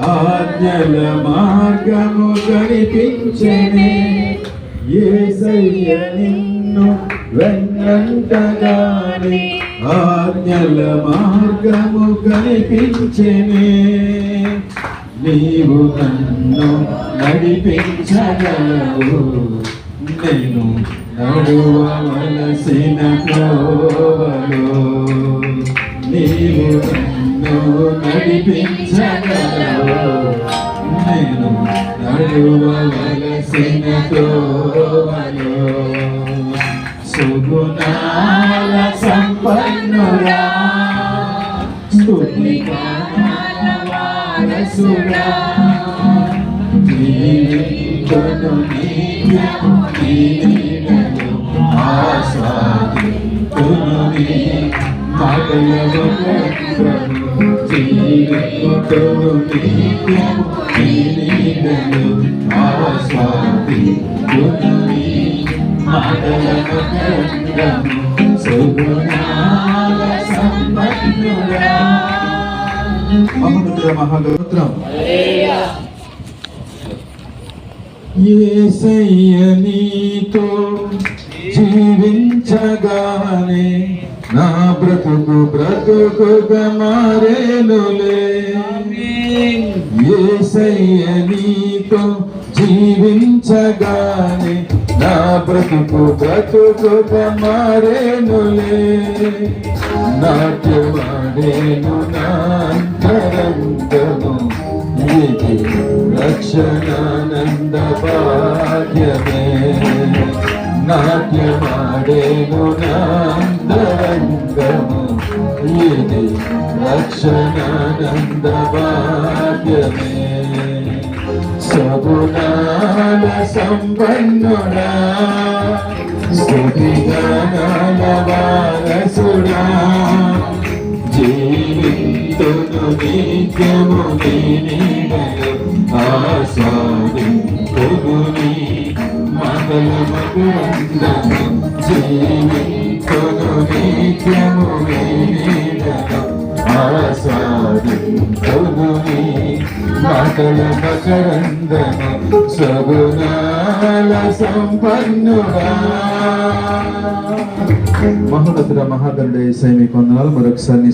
ఆజ్ఞల మార్గము కనిపించెనే యేసయ్య నిన్ను వెన్నంటగానే ఆజ్ఞల మార్గము కనిపించెనే నీవు నన్ను నడిపించగలవు నేను నడువవలసిన త్రోవలో నీవు నన్ను నడిపించగలవు నేను నడువవలసిన త్రోవలో సుగుణాల సంపన్నుడా స్తుతిగానాల వారసుడా జీవింతును నిత్యము నీ నీడలో ఆస్వాదింతును నీ మాటల వక్రము జీవింతును నిత్యము నీ నీడలో ఆస్వాదింతును నీ మాటల వక్రము సుగుణాల సంపన్నుడా మహోన్నతుడ మహాగోత్రం యేసయ్య నీతో జీవించగానే నా బ్రతుకుగా మారేనులే యేసయ్య నీతో జీవించగానే నా బ్రతుకుగా మారేనులే నాట్యమాడేను నా అంతరంగము ఇది రక్షణానంద భాగ్యమే నాట్యమాడేను నా అంతరంగము ఇది రక్షణానంద భాగ్యమే సగుణాల సంపన్నుడా స్తుతిగానాల వారసుడా జీవింతును నిత్యము నీ నీడలో ఆస్వాదింతును నీ మాటల మధురంగము జీవింతును నిత్యము నీ నీడలో ఆస్వాదింతును నీ మాటల మకరందము సగుణాల సంపన్నుడా మహోన్నతుడ మహాగణుడ యేసయ్య మీకు వందనాలు. మరొకసారి